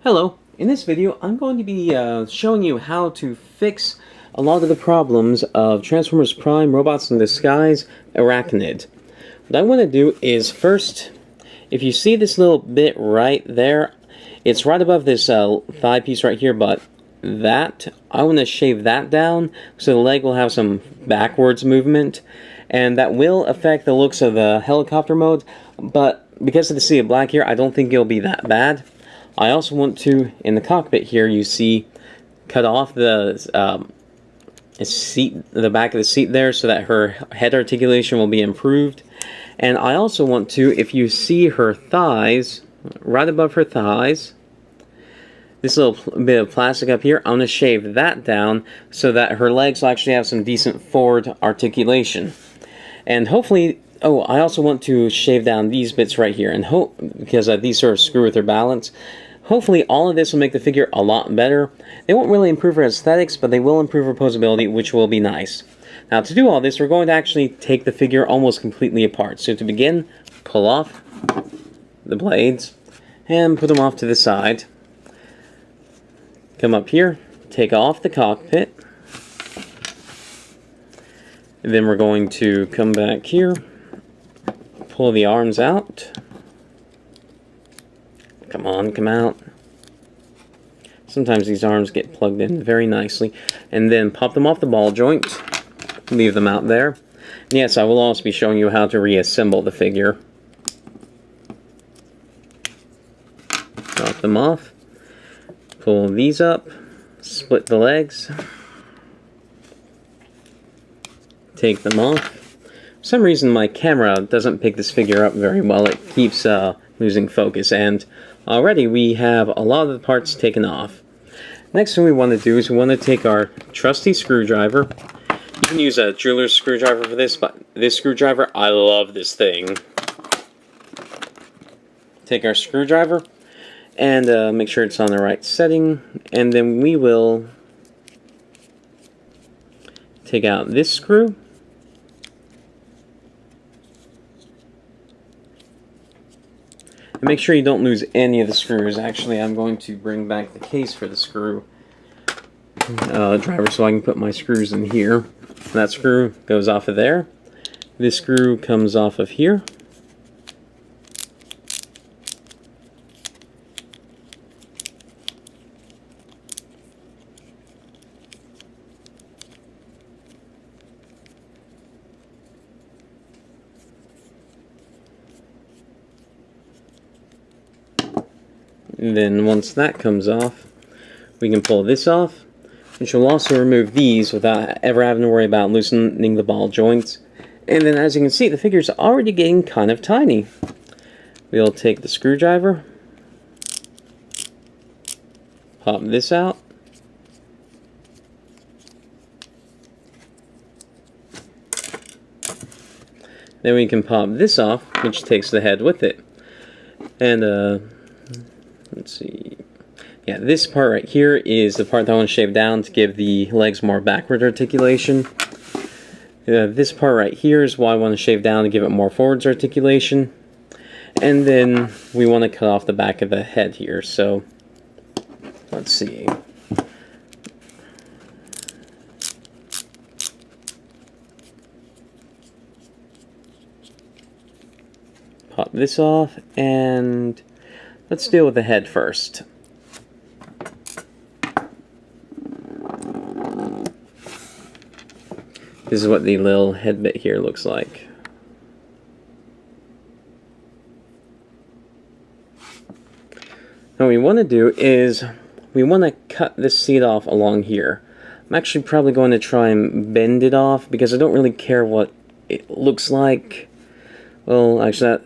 Hello, in this video I'm going to be showing you how to fix a lot of the problems of Transformers Prime Robots in Disguise Airachnid. What I want to do is first, if you see this little bit right there, it's right above this thigh piece right here, but I want to shave that down so the leg will have some backwards movement, and that will affect the looks of the helicopter mode, but because of the sea of black here, I don't think it'll be that bad. I also want to, in the cockpit here, you see, cut off the back of the seat there so that her head articulation will be improved. And I also want to, if you see her thighs, right above her thighs, this little bit of plastic up here, I'm going to shave that down so that her legs will actually have some decent forward articulation. And hopefully, oh, I also want to shave down these bits right here, and because these sort of screw with her balance. Hopefully all of this will make the figure a lot better. They won't really improve her aesthetics, but they will improve her posability, which will be nice. Now to do all this, we're going to actually take the figure almost completely apart. So to begin, pull off the blades, and put them off to the side. Come up here, take off the cockpit. And then we're going to come back here, pull the arms out. Come on, come out. Sometimes these arms get plugged in very nicely. And then pop them off the ball joint. Leave them out there. And yes, I will also be showing you how to reassemble the figure. Pop them off. Pull these up. Split the legs. Take them off. For some reason my camera doesn't pick this figure up very well. It keeps losing focus, and already we have a lot of the parts taken off. Next thing we want to do is we want to take our trusty screwdriver. You can use a jeweler's screwdriver for this, but this screwdriver, I love this thing. Take our screwdriver and make sure it's on the right setting, and then we will take out this screw. And make sure you don't lose any of the screws. Actually, I'm going to bring back the case for the screw driver so I can put my screws in here. That screw goes off of there. This screw comes off of here. And then once that comes off, we can pull this off, which will also remove these without ever having to worry about loosening the ball joints. And then as you can see, the figure's already getting kind of tiny. We'll take the screwdriver, pop this out, then we can pop this off, which takes the head with it. And let's see. Yeah, this part right here is the part that I want to shave down to give the legs more backward articulation. This part right here is what I want to shave down to give it more forwards articulation. And then we want to cut off the back of the head here. So, let's see. Pop this off, and let's deal with the head first. This is what the little head bit here looks like. Now what we want to do is we want to cut this seat off along here. I'm actually probably going to try and bend it off because I don't really care what it looks like. Well, actually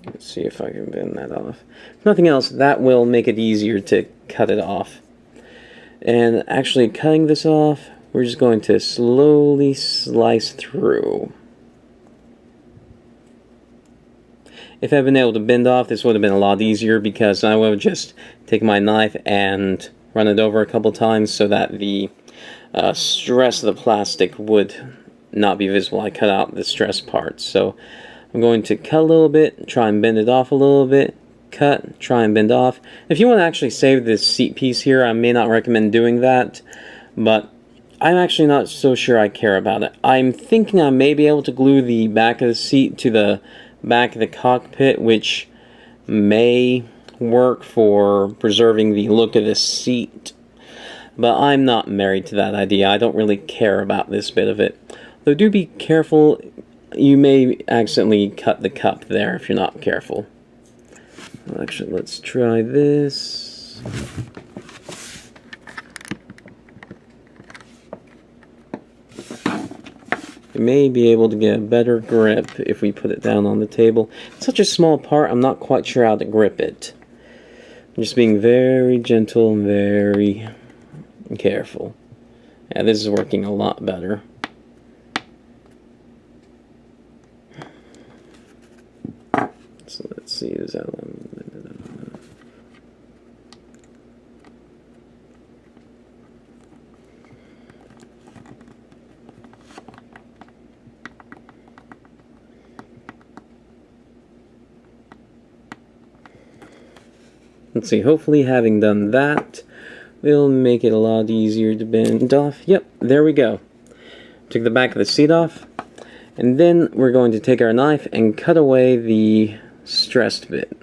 let's see if I can bend that off. If nothing else, that will make it easier to cut it off. And actually cutting this off, we're just going to slowly slice through. If I'd been able to bend off, this would have been a lot easier because I would have just taken my knife and run it over a couple times so that the stress of the plastic would not be visible. I cut out the stress part. So I'm I'm going to cut a little bit, try and bend it off a little bit, cut, try and bend off. If you want to actually save this seat piece here, I may not recommend doing that, but I'm actually not so sure I care about it. I'm thinking I may be able to glue the back of the seat to the back of the cockpit, which may work for preserving the look of the seat. But I'm not married to that idea. I don't really care about this bit of it. Though do be careful, you may accidentally cut the cup there if you're not careful. Actually, let's try this. You may be able to get a better grip if we put it down on the table. It's such a small part, I'm not quite sure how to grip it. I'm just being very gentle and very careful. Yeah, this is working a lot better. So let's see, is that one? Let's see, hopefully having done that will make it a lot easier to bend off. Yep, there we go. Took the back of the seat off, and then we're going to take our knife and cut away the stressed bit.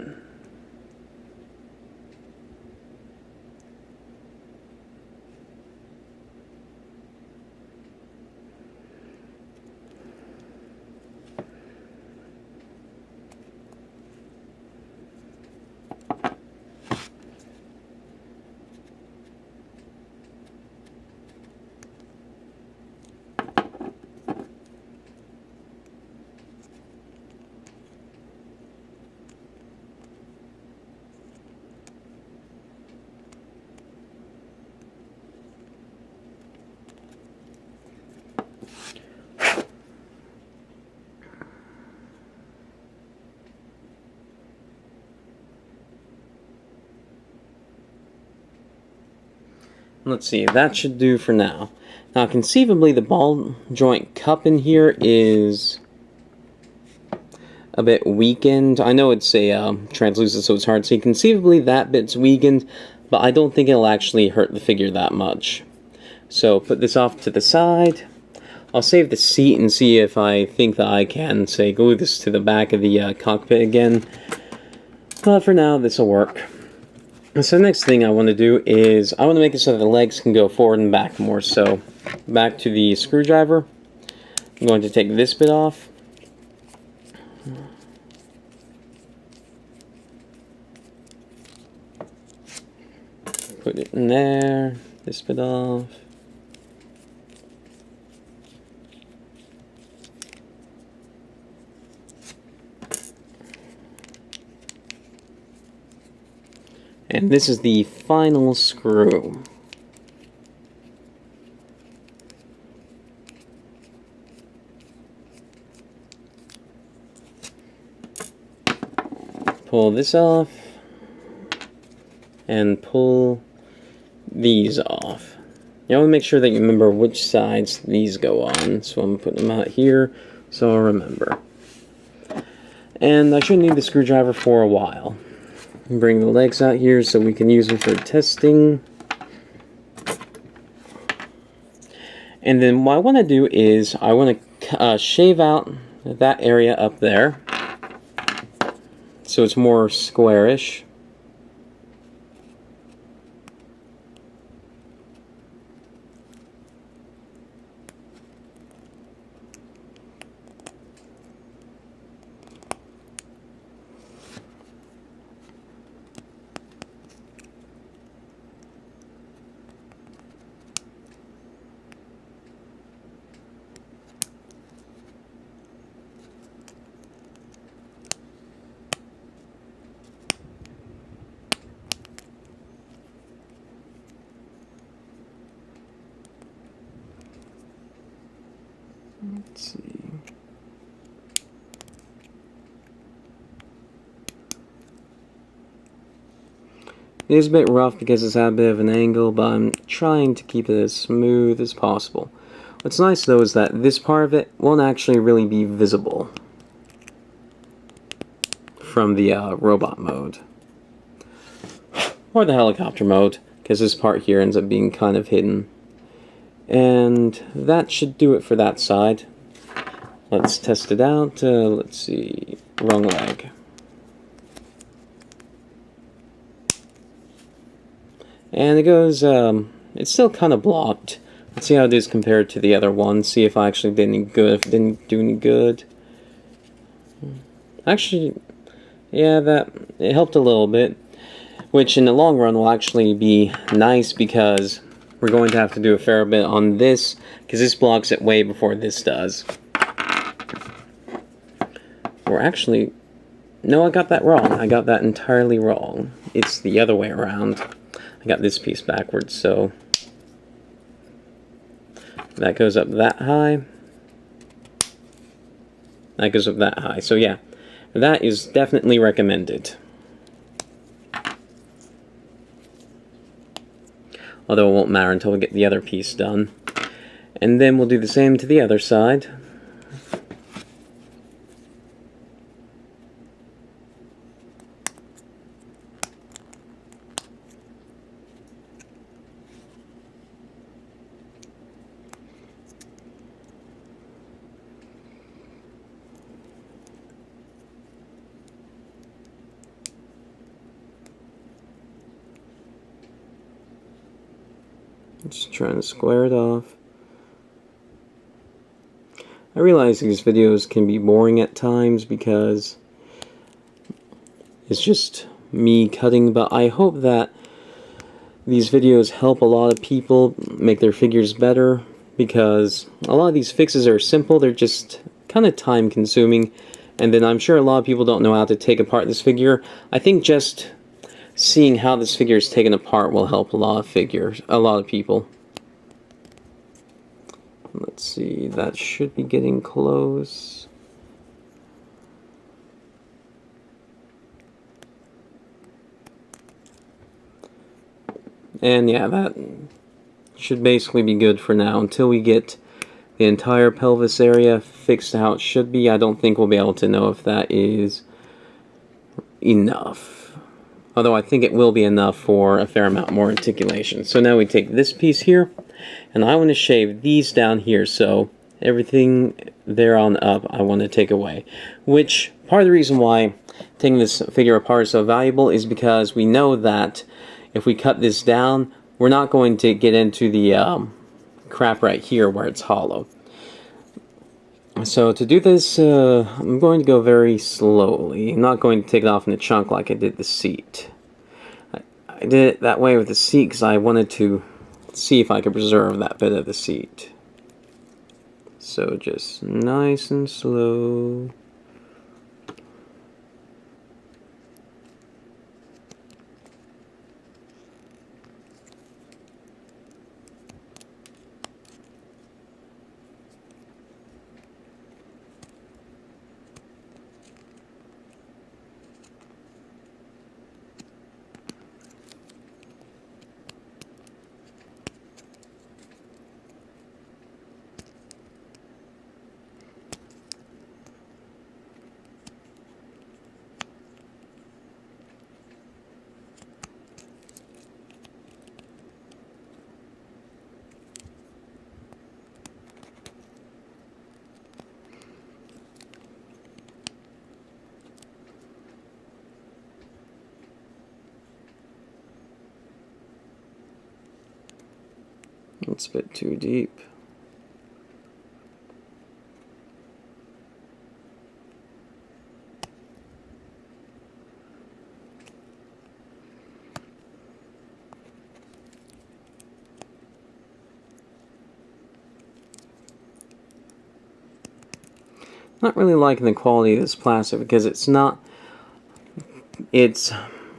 Let's see, that should do for now. Now, conceivably, the ball joint cup in here is a bit weakened. I know it's a translucent, so it's hard to see. Conceivably, that bit's weakened, but I don't think it'll actually hurt the figure that much. So, put this off to the side. I'll save the seat and see if I think that I can, say, glue this to the back of the cockpit again. But for now, this will work. So the next thing I want to do is, I want to make it so that the legs can go forward and back more. So, back to the screwdriver. I'm going to take this bit off. Put it in there. This bit off. And this is the final screw. Pull this off and pull these off. You want to make sure that you remember which sides these go on. So I'm putting them out here so I'll remember. And I shouldn't need the screwdriver for a while. Bring the legs out here so we can use them for testing. And then what I want to do is I want to shave out that area up there so it's more squarish. Let's see. It is a bit rough because it's at a bit of an angle, but I'm trying to keep it as smooth as possible. What's nice though is that this part of it won't actually really be visible. from the robot mode. Or the helicopter mode, because this part here ends up being kind of hidden. And that should do it for that side. Let's test it out. Let's see. Wrong leg. And it goes, it's still kind of blocked. Let's see how it is compared to the other one. See if I actually did any good, if it didn't do any good. Actually, yeah, it helped a little bit. Which in the long run will actually be nice because we're going to have to do a fair bit on this, because this blocks it way before this does. Or actually, no, I got that wrong. I got that entirely wrong. It's the other way around. I got this piece backwards, so that goes up that high. That goes up that high. So yeah, that is definitely recommended. Although it won't matter until we get the other piece done. And then we'll do the same to the other side. Just trying to square it off. I realize these videos can be boring at times because it's just me cutting, but I hope that these videos help a lot of people make their figures better, because a lot of these fixes are simple, they're just kind of time consuming, and then I'm sure a lot of people don't know how to take apart this figure. I think just seeing how this figure is taken apart will help a lot of people. Let's see, that should be getting close. And yeah, that should basically be good for now until we get the entire pelvis area fixed how it should be. I don't think we'll be able to know if that is enough. Although I think it will be enough for a fair amount more articulation. So now we take this piece here, and I want to shave these down here, so everything there on up I want to take away. Which, part of the reason why taking this figure apart is so valuable is because we know that if we cut this down, we're not going to get into the crap right here where it's hollow. So to do this, I'm going to go very slowly. I'm not going to take it off in a chunk like I did the seat. I did it that way with the seat because I wanted to see if I could preserve that bit of the seat. So just nice and slow. It's a bit too deep. Not really liking the quality of this plastic because it's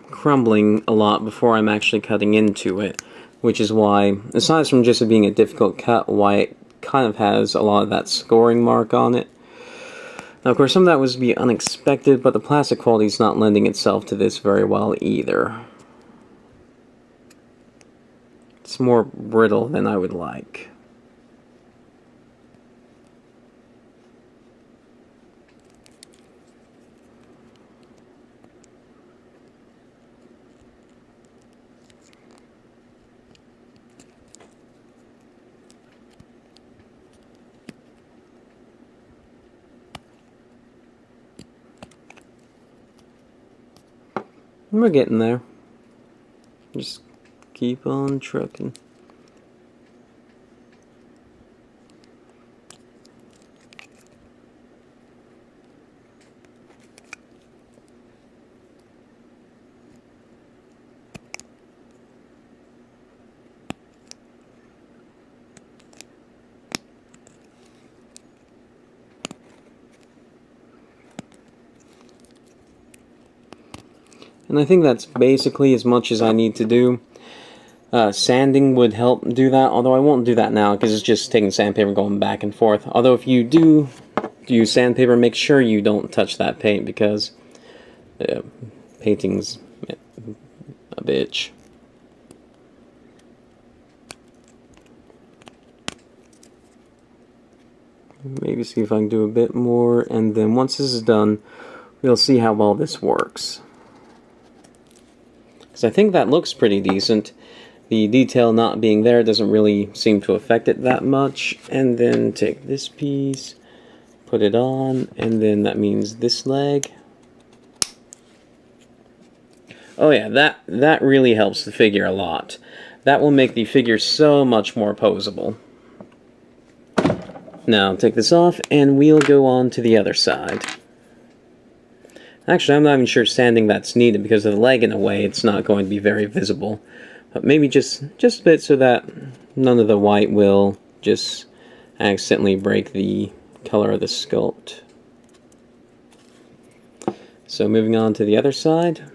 crumbling a lot before I'm actually cutting into it, which is why, aside from just it being a difficult cut, why it kind of has a lot of that scoring mark on it. Now, of course, some of that was to be unexpected, but the plastic quality is not lending itself to this very well either. It's more brittle than I would like. We're getting there. Just keep on trucking. And I think that's basically as much as I need to do. Sanding would help do that, although I won't do that now because it's just taking sandpaper going back and forth. Although if you do use sandpaper, make sure you don't touch that paint because painting's a bitch. Maybe see if I can do a bit more, and then once this is done, we'll see how well this works. Because I think that looks pretty decent. The detail not being there doesn't really seem to affect it that much. And then take this piece, put it on, and then that means this leg. Oh yeah, that really helps the figure a lot. That will make the figure so much more posable. Now take this off, and we'll go on to the other side. Actually, I'm not even sure sanding that's needed because of the leg in a way. It's not going to be very visible. But maybe just a bit so that none of the white will just accidentally break the color of the sculpt. So moving on to the other side.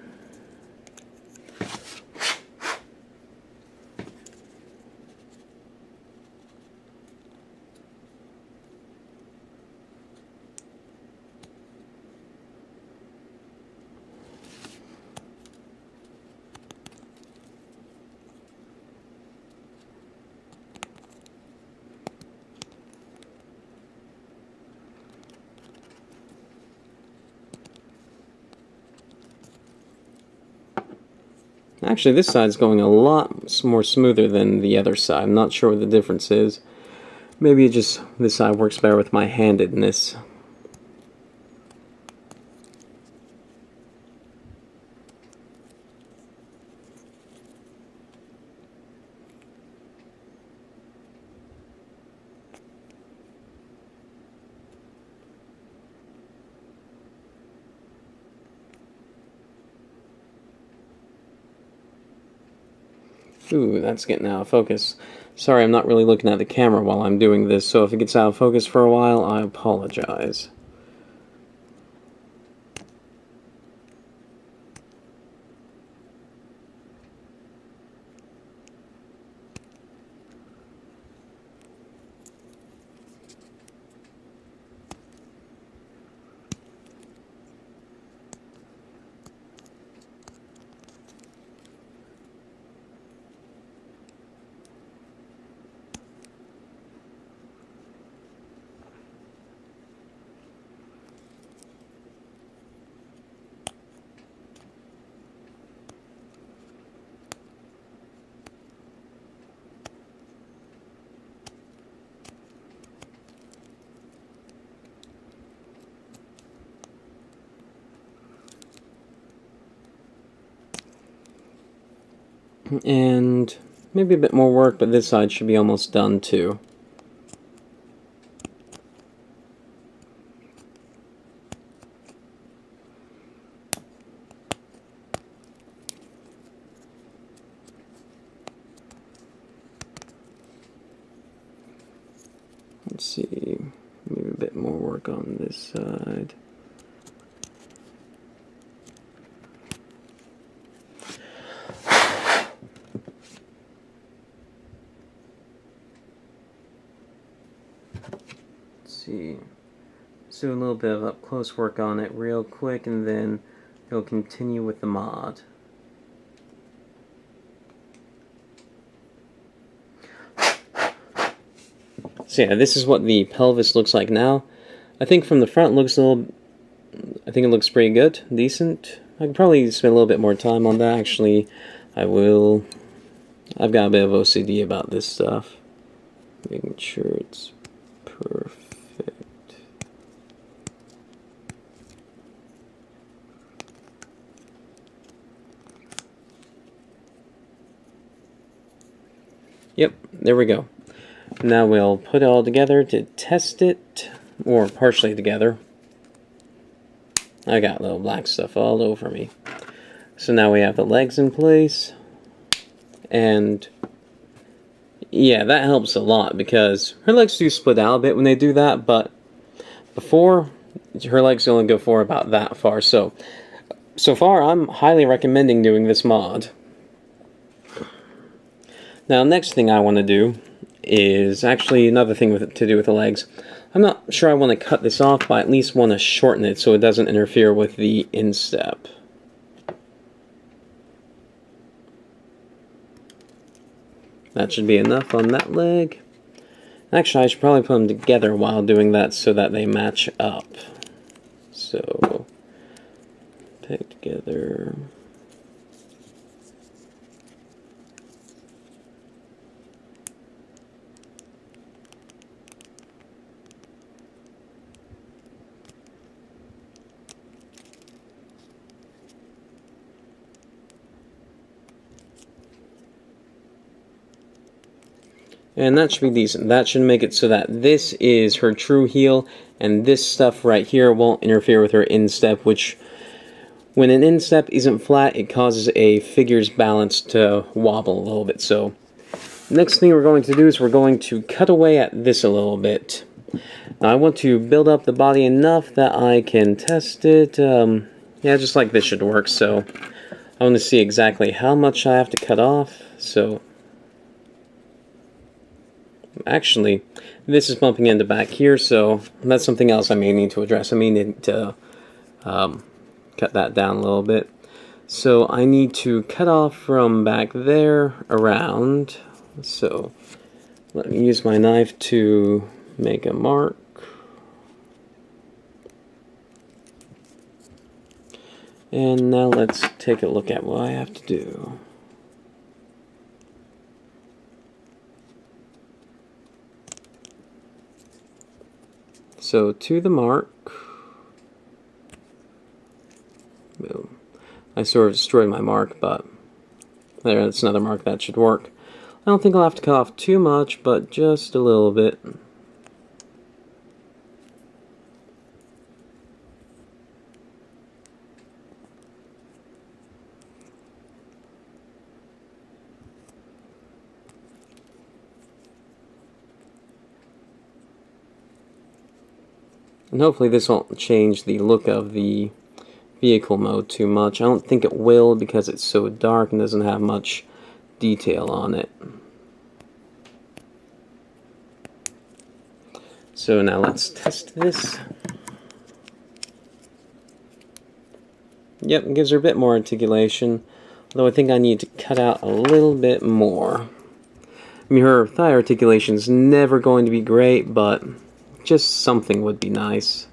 Actually, this side's going a lot more smoother than the other side. I'm not sure what the difference is. Maybe it just this side works better with my handedness. Ooh, that's getting out of focus. Sorry, I'm not really looking at the camera while I'm doing this, so if it gets out of focus for a while, I apologize. And maybe a bit more work, but this side should be almost done too. Let's see, maybe a bit more work on this side. See, let's do a little bit of up close work on it real quick, and then he'll continue with the mod. So yeah, this is what the pelvis looks like now. I think from the front looks a little, I think it looks pretty good, decent. I could probably spend a little bit more time on that. Actually, I will. I've got a bit of OCD about this stuff, making sure it's perfect. Yep, there we go. Now we'll put it all together to test it, or partially together. I got little black stuff all over me. So now we have the legs in place, and yeah, that helps a lot because her legs do split out a bit when they do that, but before, her legs only go for about that far. So far, I'm highly recommending doing this mod. Now, next thing I want to do is actually another thing to do with the legs. I'm not sure I want to cut this off, but I at least want to shorten it so it doesn't interfere with the instep. That should be enough on that leg. Actually, I should probably put them together while doing that so that they match up. So, take together. And that should be decent. That should make it so that this is her true heel, and this stuff right here won't interfere with her instep, which, when an instep isn't flat, it causes a figure's balance to wobble a little bit. So, next thing we're going to do is we're going to cut away at this a little bit. Now, I want to build up the body enough that I can test it. Yeah, just like this should work. So, I want to see exactly how much I have to cut off. So, actually, this is bumping into back here, so that's something else I may need to address. I may need to cut that down a little bit. So I need to cut off from back there around. So let me use my knife to make a mark. And now let's take a look at what I have to do. So to the mark, boom. I sort of destroyed my mark, but there, that's another mark that should work. I don't think I'll have to cut off too much, but just a little bit. And hopefully this won't change the look of the vehicle mode too much. I don't think it will because it's so dark and doesn't have much detail on it. So now let's test this. Yep, it gives her a bit more articulation, although I think I need to cut out a little bit more. I mean, her thigh articulation is never going to be great, but just something would be nice.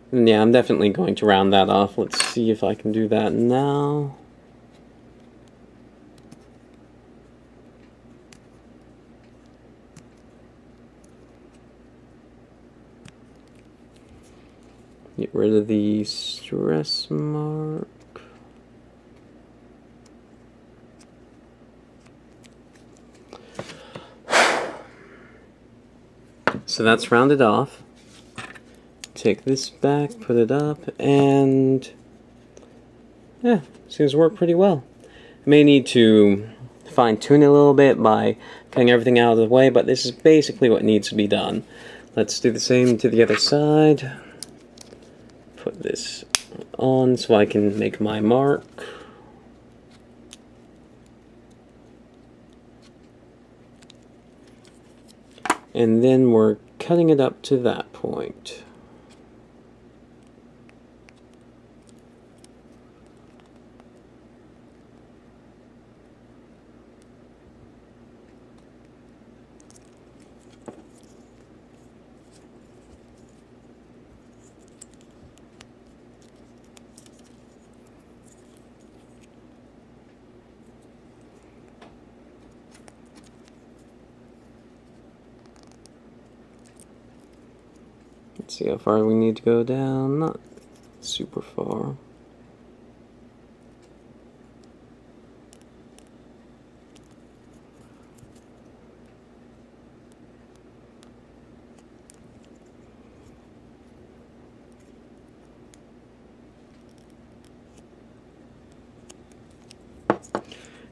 And yeah, I'm definitely going to round that off. Let's see if I can do that now. Get rid of the stress mark. So that's rounded off. Take this back, put it up, and yeah, seems to work pretty well. I may need to fine-tune it a little bit by cutting everything out of the way, but this is basically what needs to be done. Let's do the same to the other side. Put this on so I can make my mark. And then we're cutting it up to that point. Let's see how far we need to go down. Not super far.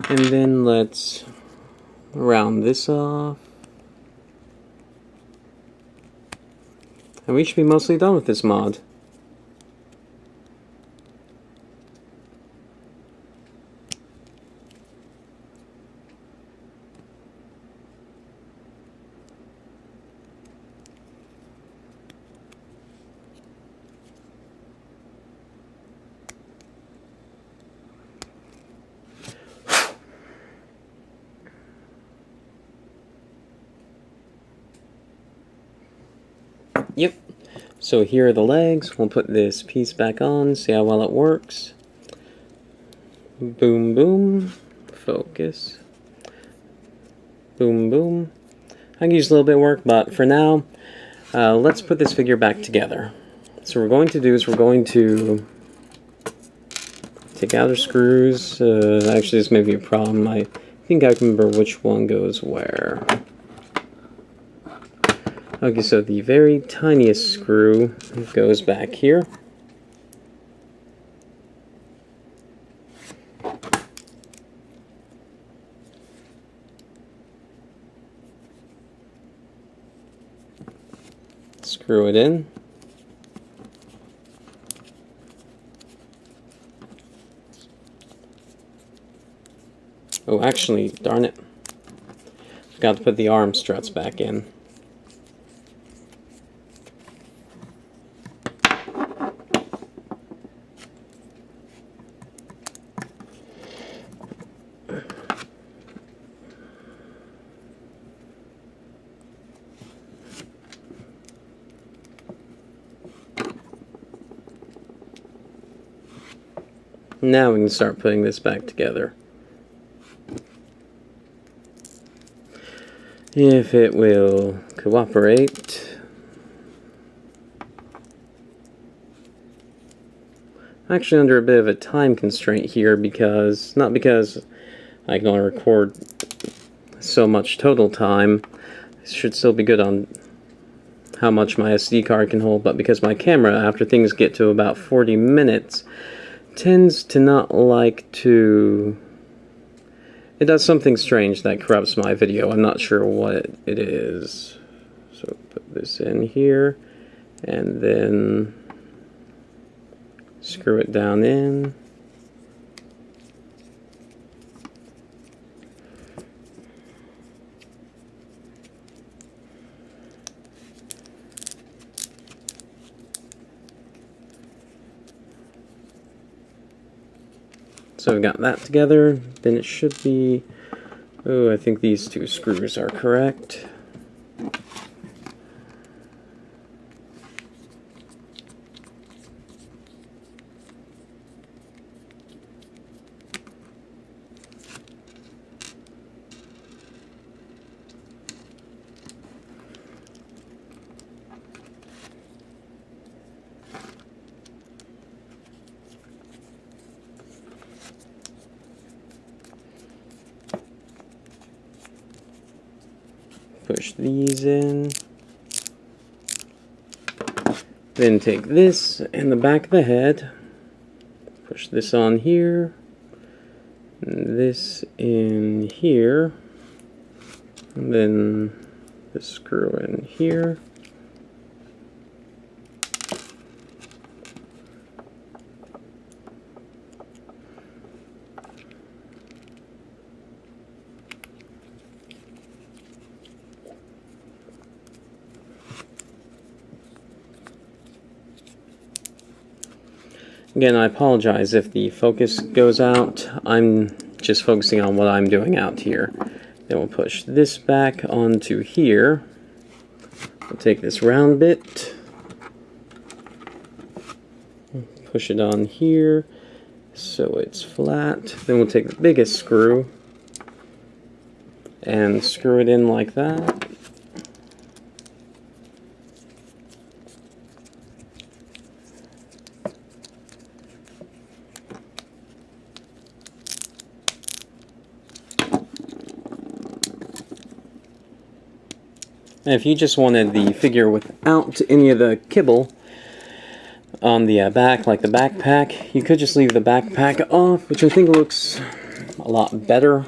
And then let's round this off. And we should be mostly done with this mod. Yep. So here are the legs. We'll put this piece back on, see how well it works. Boom, boom. Focus. Boom, boom. I can use a little bit of work, but for now, let's put this figure back together. So what we're going to do is we're going to take out our screws. Actually, this may be a problem. I think I can remember which one goes where. Okay, so the very tiniest screw goes back here. Screw it in. Oh, actually, darn it. Forgot to put the arm struts back in. Now we can start putting this back together. If it will cooperate. I'm actually under a bit of a time constraint here because, not because I can only record so much total time, it should still be good on how much my SD card can hold, but because my camera, after things get to about 40 minutes, tends to not like to... It does something strange that corrupts my video. I'm not sure what it is. So put this in here, and then screw it down in. So we've got that together, then it should be, oh, I think these two screws are correct. Push these in. Then take this and the back of the head. Push this on here. And this in here. And then the screw in here. Again, I apologize if the focus goes out. I'm just focusing on what I'm doing out here. Then we'll push this back onto here. We'll take this round bit, push it on here so it's flat. Then we'll take the biggest screw and screw it in like that. And if you just wanted the figure without any of the kibble on the back, like the backpack, you could just leave the backpack off, which I think looks a lot better.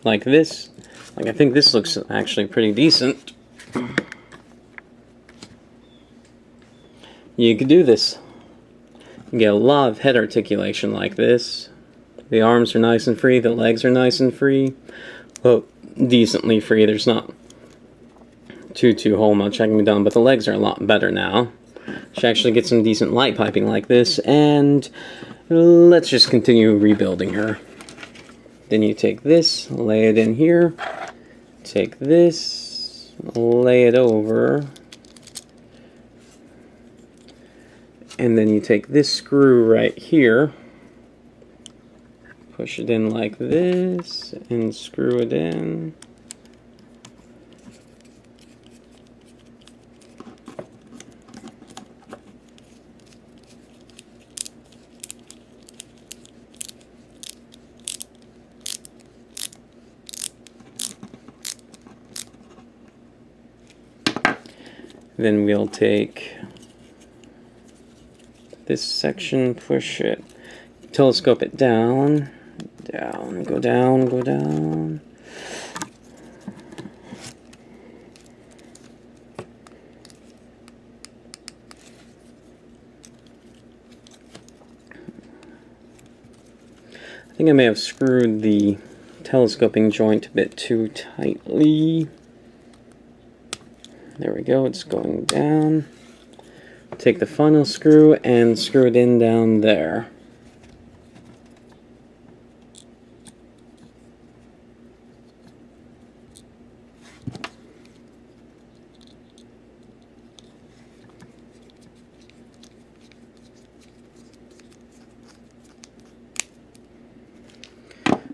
Like this. Like, I think this looks actually pretty decent. You could do this. You get a lot of head articulation like this. The arms are nice and free, the legs are nice and free. Well, decently free. There's not too whole much that can be done, but the legs are a lot better now. Should actually get some decent light piping like this, and let's just continue rebuilding her. Then you take this, lay it in here, take this, lay it over, and then you take this screw right here, push it in like this, and screw it in. Then we'll take this section, push it, telescope it down, down, go down, go down. I think I may have screwed the telescoping joint a bit too tightly. There we go, it's going down. Take the final screw and screw it in down there.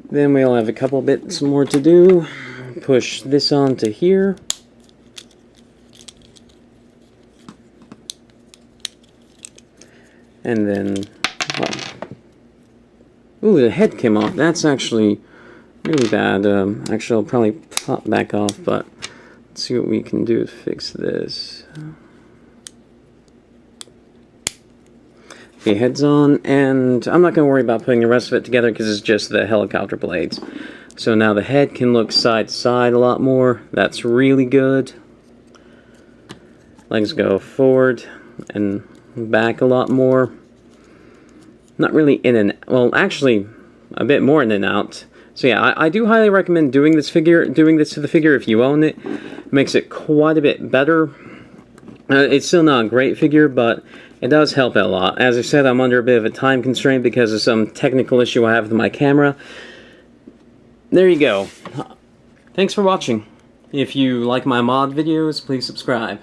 Then we'll have a couple bits more to do. Push this onto here. And then, well, ooh, the head came off. That's actually really bad. Actually, I'll probably pop back off, but let's see what we can do to fix this. Okay, head's on, and I'm not going to worry about putting the rest of it together because it's just the helicopter blades. So now the head can look side to side a lot more. That's really good. Legs go forward and back a lot more. Not really in and, well, actually a bit more in and out. So yeah, I do highly recommend doing this to the figure if you own it. It makes it quite a bit better. It's still not a great figure, but it does help it a lot. As I said, I'm under a bit of a time constraint because of some technical issue I have with my camera. There you go. Thanks for watching. If you like my mod videos, please subscribe.